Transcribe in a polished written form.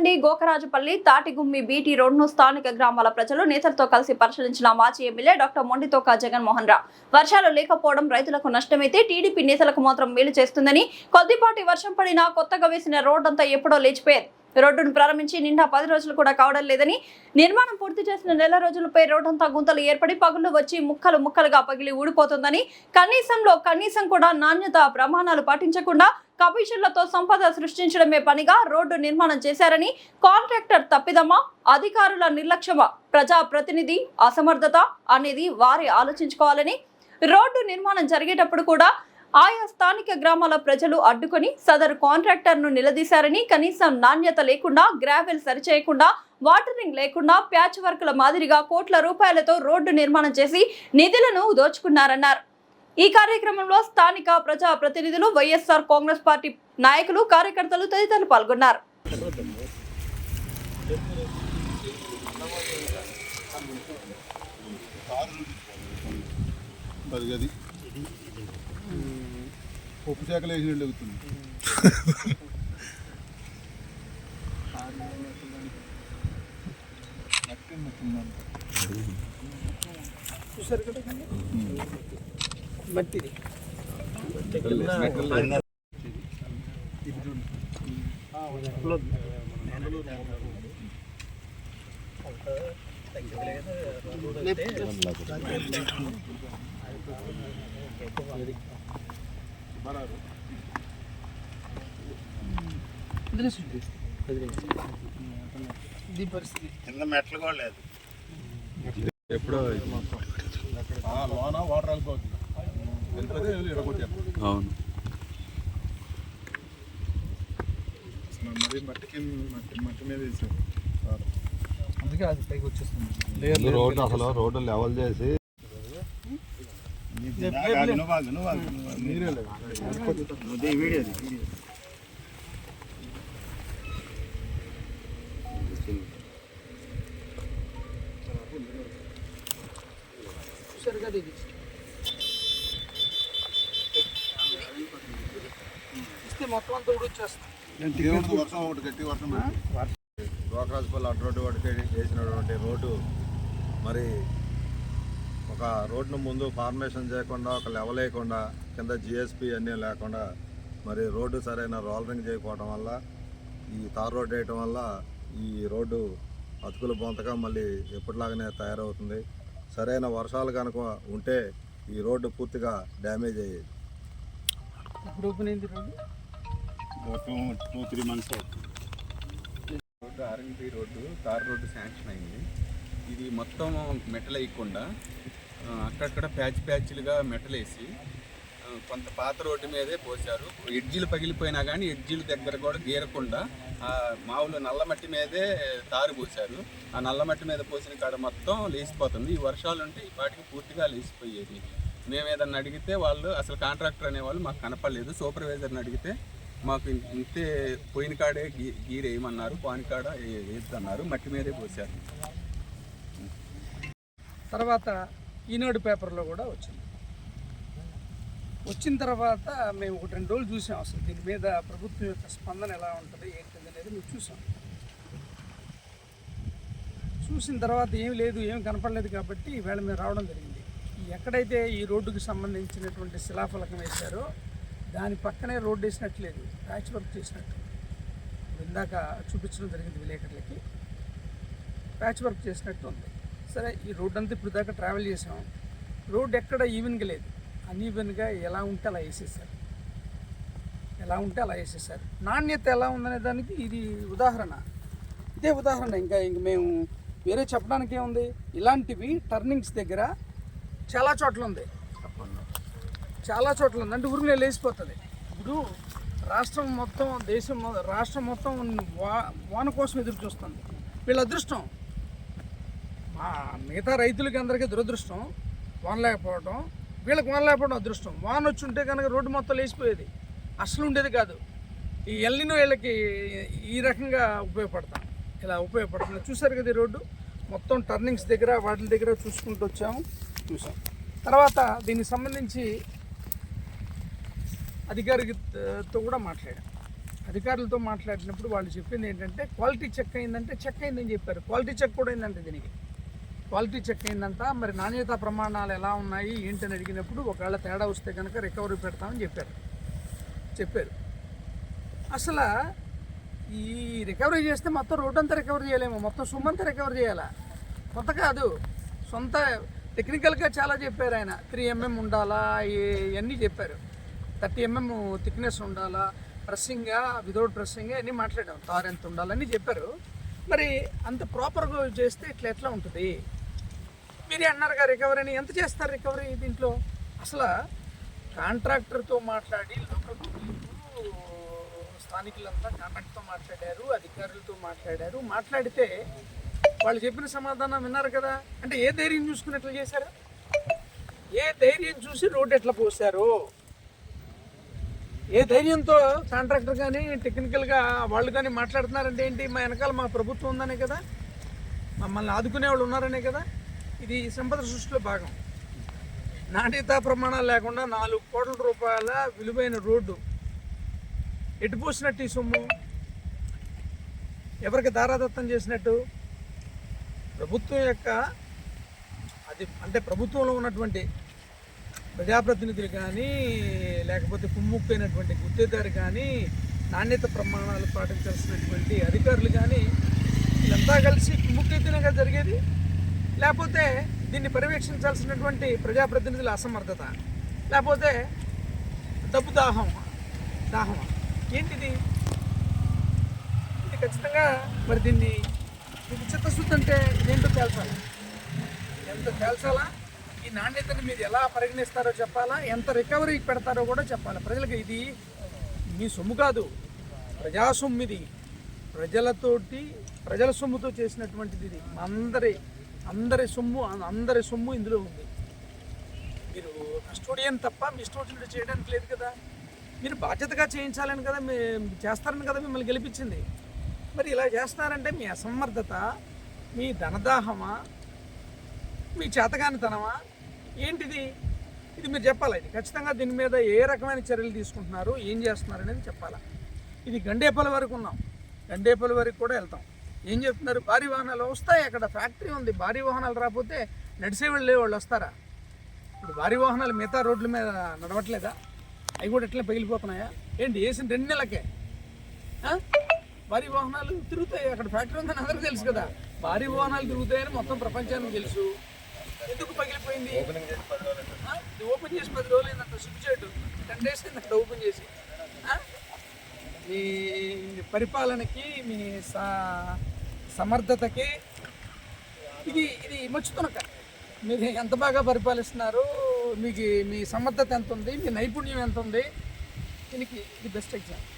నుండి గోకరాజుపల్లి తాటిగుమ్మి బీటీ రోడ్డును స్థానిక గ్రామాల ప్రజలు నేతలతో కలిసి పరిశీలించిన మాజీ ఎమ్మెల్యే డాక్టర్ మొండితోక జగన్మోహన్ రావు వర్షాలు లేకపోవడం రైతులకు నష్టమైతే టీడీపీ నేతలకు మాత్రం మేలు చేస్తుందని కొద్దిపాటి వర్షం పడినా కొత్తగా వేసిన రోడ్డంతా ఎప్పుడో లేచిపోయేది. రోడ్డును ప్రారంభించి నిండా 10 రోజులు కూడా కావడం లేదని, నిర్మాణం పూర్తి చేసిన నెల రోజులపై రోడ్డంతా గుంతలు ఏర్పడి పగుళ్లు వచ్చి ముక్కలు ముక్కలుగా పగిలి ఊడిపోతుందని, కనీసం కూడా నాణ్యత ప్రమాణాలు పాటించకుండా కమిషన్లతో సంపద సృష్టించడమే పనిగా రోడ్డు నిర్మాణం చేశారని, కాంట్రాక్టర్ తప్పిదమా, అధికారుల నిర్లక్ష్యమా, ప్రజాప్రతినిధి అసమర్థత అనేది వారే ఆలోచించుకోవాలని, రోడ్డు నిర్మాణం జరిగేటప్పుడు కూడా ఆయా స్థానిక గ్రామాల ప్రజలు అడ్డుకొని సదరు కాంట్రాక్టర్ను నిలదీశారని, కనీసం నాణ్యత లేకుండా, గ్రావెల్ సరిచేయకుండా, వాటరింగ్ లేకుండా ప్యాచ్ వర్కుల మాదిరిగా కోట్ల రూపాయలతో రోడ్డు నిర్మాణం చేసి నిధులను దోచుకున్నారన్నారు. ఈ కార్యక్రమంలో స్థానిక ప్రజా ప్రతినిధులు, వైఎస్ఆర్ కాంగ్రెస్ పార్టీ నాయకులు, కార్యకర్తలు తదితరులు పాల్గొన్నారు. పప్పు శాఖలు వేసి వెళ్తుంది. చూసారు కదా మట్టిది ఇది పరిస్థితి కింద మెట్లు కూడా లేదు. ఎప్పుడో లోన వాటర్ వెళ్ళిపోతుంది. వెళ్ళిపోతే ఎడగొట్టారు. అవును, మరి మట్టి మీద వేసారు. అందుకే అది పైకి వచ్చేస్తుంది. రోడ్డు లెవెల్ చేసి నీరే లేదు. చూసారు కదా ఇది ఇస్తే మొత్తం అంతా ఊడొచ్చేస్తుంది. వర్షం ఒకటి గట్టి వర్షం గోకరాజుపల్లి అడ్డు రోడ్డు వాడికి వేసినటువంటి రోడ్డు మరి ఒక రోడ్డును ముందు ఫార్మేషన్ చేయకుండా, ఒక లెవెల్ వేయకుండా, కింద జిఎస్పి అన్నీ లేకుండా మరి రోడ్డు సరైన రోలరింగ్ చేయకపోవడం వల్ల, ఈ తార్ రోడ్డు వేయటం వల్ల ఈ రోడ్డు అతుకులు బొంతగా మళ్ళీ ఎప్పటిలాగానే తయారవుతుంది. సరైన వర్షాలు కనుక ఉంటే ఈ రోడ్డు పూర్తిగా డ్యామేజ్ అయ్యేది. ఇప్పుడు ఓపెన్ అయింది రోడ్డు 2-3 months అవుతుంది. Road RNB road tar road sanction అయింది. ఇది మొత్తం మెటల్ వేయకుండా అక్కడక్కడ ప్యాచ్లుగా మెటల్ వేసి కొంత పాత రోడ్డు మీదే పోసారు. ఎడ్జీలు పగిలిపోయినా కానీ ఎడ్జీల దగ్గర కూడా గీరకుండా మామూలు నల్లమట్టి మీదే తారు పోసారు. ఆ నల్లమట్టి మీద పోసిన కాడ మొత్తం లేచిపోతుంది. ఈ వర్షాలు ఉంటే ఈ పాటికి పూర్తిగా లేచిపోయేది. మేము ఏదన్నా అడిగితే వాళ్ళు అసలు కాంట్రాక్టర్ అనేవాళ్ళు మాకు కనపడలేదు. సూపర్వైజర్ని అడిగితే మాకు ఇంతే పోయిన కాడే గీరేయమన్నారు, పోయిన కాడ వేద్దన్నారు, మట్టి మీదే పోసారు. తర్వాత ఈనాడు పేపర్లో కూడా వచ్చిన తర్వాత మేము 1-2 రోజులు చూసాం. అసలు దీని మీద ప్రభుత్వం యొక్క స్పందన ఎలా ఉంటుంది ఏంటిది అనేది మేము చూసిన తర్వాత ఏం లేదు, ఏం కనపడలేదు కాబట్టి ఈవేళ మేము రావడం జరిగింది. ఎక్కడైతే ఈ రోడ్డుకి సంబంధించినటువంటి శిలాఫలకం వేశారో దాని పక్కనే రోడ్డు వేసినట్లేదు, ప్యాచ్ వర్క్ చేసినట్టు. ఇందాక చూపించడం జరిగింది విలేకరులకి. ప్యాచ్ వర్క్ చేసినట్టు ఉంది. సరే, ఈ రోడ్డు అంతా ఇప్పుడు దాకా ట్రావెల్ చేసాం. రోడ్డు ఎక్కడ ఈవెన్గా లేదు, అన్ఈవెన్గా ఎలా ఉంటే అలా వేసేసారు. నాణ్యత ఎలా ఉందనే దానికి ఇది ఉదాహరణ. ఇదే ఉదాహరణ. ఇంకా మేము వేరే చెప్పడానికి ఏముంది. ఇలాంటివి టర్నింగ్స్ దగ్గర చాలా చోట్ల ఉంది. అంటే ఊరినే లేచిపోతుంది. ఇప్పుడు రాష్ట్రం మొత్తం వాన కోసం ఎదురు చూస్తుంది. వీళ్ళ అదృష్టం, మిగతా రైతులకి అందరికీ దురదృష్టం వాన లేకపోవడం, వీళ్ళకి వాన లేకపోవడం అదృష్టం. వాన వచ్చి ఉంటే కనుక రోడ్డు మొత్తం లేచిపోయేది, అసలు ఉండేది కాదు. ఈ ఎల్నినో వీళ్ళకి ఈ రకంగా ఉపయోగపడుతుంది. చూసారు కదా, ఈ రోడ్డు మొత్తం టర్నింగ్స్ దగ్గర వాటి దగ్గర చూసుకుంటూ చూసాం. తర్వాత దీనికి సంబంధించి అధికారితో కూడా మాట్లాడాం. అధికారులతో మాట్లాడినప్పుడు వాళ్ళు చెప్పింది ఏంటంటే క్వాలిటీ చెక్ అయిందంటే చెక్ అయిందని చెప్పారు. క్వాలిటీ చెక్ కూడా అయిందంటే దీనికి క్వాలిటీ చెక్ అయిందంట. మరి నాణ్యతా ప్రమాణాలు ఎలా ఉన్నాయి ఏంటని అడిగినప్పుడు ఒకవేళ తేడా వస్తే కనుక రికవరీ పెడతామని చెప్పారు. అసలు ఈ రికవరీ చేస్తే మొత్తం రోడ్ అంతా రికవరీ చేయలేము, మొత్తం సొమ్ము అంతా రికవరీ చేయాలా. కొత్త కాదు, సొంత టెక్నికల్గా చాలా చెప్పారు ఆయన. 3 mm ఉండాలా, ఇవన్నీ చెప్పారు. 30 mm థిక్నెస్ ఉండాలా, ప్రెస్సింగ్గా వితౌట్ ప్రెస్సింగ్గా అన్నీ మాట్లాడాం. తార్ ఎంత ఉండాలని చెప్పారు. మరి అంత ప్రాపర్గా చేస్తే ఎట్లా ఉంటుంది? మీరే అన్నారుగా రికవరీని. ఎంత చేస్తారు రికవరీ దీంట్లో? అసలు కాంట్రాక్టర్తో మాట్లాడి లోకల్ స్థానికులంతా కాంట్రాక్ట్తో మాట్లాడారు, అధికారులతో మాట్లాడితే వాళ్ళు చెప్పిన సమాధానం విన్నారు కదా. అంటే ఏ ధైర్యం చూసుకుని ఎట్లా చేశారు? ఏ ధైర్యం చూసి రోడ్డు ఎట్లా పోసారు? ఏ ధైర్యంతో కాంట్రాక్టర్ కానీ టెక్నికల్గా వాళ్ళు కానీ మాట్లాడుతున్నారంటే ఏంటి? మా వెనకాల మా ప్రభుత్వం ఉందనే కదా, మమ్మల్ని ఆదుకునే వాళ్ళు ఉన్నారనే కదా. ఇది సంపద సృష్టిలో భాగం. నాణ్యతా ప్రమాణాలు లేకుండా 4 కోట్ల రూపాయల విలువైన రోడ్డు ఎటు పోసినట్టు ఈ సొమ్ము? ఎవరికి దారాదత్తం చేసినట్టు? ప్రభుత్వం యొక్క అది అంటే ప్రభుత్వంలో ఉన్నటువంటి ప్రజాప్రతినిధులు కానీ లేకపోతే కుమ్ముక్కైనటువంటి గుత్తేదారు కానీ నాణ్యత ప్రమాణాలు పాటించాల్సినటువంటి అధికారులు కానీ వీళ్ళంతా కలిసి కుమ్ముక్కైతేనే కదా జరిగేది. లేకపోతే దీన్ని పర్యవేక్షించాల్సినటువంటి ప్రజాప్రతినిధుల అసమర్థత, లేకపోతే డబ్బు దాహమా ఏంటిది? ఇది ఖచ్చితంగా మరి దీన్ని చిత్తశుద్ధి అంటే ఇదేంటో తేల్చాలి. ఎంత తేల్చాలా? ఈ నాణ్యతని మీరు ఎలా పరిగణిస్తారో చెప్పాలా, ఎంత రికవరీ పెడతారో కూడా చెప్పాలి ప్రజలకు. ఇది మీ సొమ్ము కాదు, ప్రజా సొమ్ము. ఇది ప్రజల సొమ్ముతో చేసినటువంటిది. ఇది అందరి సొమ్ము ఇందులో ఉంది. మీరు కస్టోడియన్ తప్ప మీ ఇష్టం చేయడానికి లేదు కదా. మీరు బాధ్యతగా చేయించాలని కదా, చేస్తారని కదా మిమ్మల్ని గెలిపించింది. మరి ఇలా చేస్తారంటే మీ అసమర్థత, మీ ధనదాహమా, మీ చేతగానితనమా ఏంటిది? ఇది మీరు చెప్పాలి. ఇది ఖచ్చితంగా దీని మీద ఏ రకమైన చర్యలు తీసుకుంటున్నారు, ఏం చేస్తున్నారు అనేది చెప్పాలా. ఇది గండేపల్లి వరకు ఉన్నాం, గండేపల్లి వరకు కూడా వెళ్తాం. ఏం చెప్తున్నారు? భారీ వాహనాలు వస్తాయి, అక్కడ ఫ్యాక్టరీ ఉంది. భారీ వాహనాలు రాకపోతే నడిసే వాళ్ళు వస్తారా? ఇప్పుడు భారీ వాహనాలు మిగతా రోడ్ల మీద నడవట్లేదా? అవి కూడా ఎట్లా పగిలిపోతున్నాయా ఏంటి? వేసిన 2 నెలలకే భారీ వాహనాలు తిరుగుతాయి. అక్కడ ఫ్యాక్టరీ ఉందని అందరికీ తెలుసు కదా. భారీ వాహనాలు తిరుగుతాయని మొత్తం ప్రపంచానికి తెలుసు. ఎందుకు పగిలిపోయింది? ఇది ఓపెన్ చేసి 10 రోజులు అయిందంట. సిగ్గుచేటు 10 days అయిందంట ఓపెన్ చేసి. మీ పరిపాలనకి, మీ సమర్థతకి ఇది మచ్చుతునక. మీరు ఎంత బాగా పరిపాలిస్తున్నారు, మీకు మీ సమర్థత ఎంత ఉంది, మీ నైపుణ్యం ఎంత ఉంది, దీనికి ఇది బెస్ట్ ఎగ్జాంపుల్.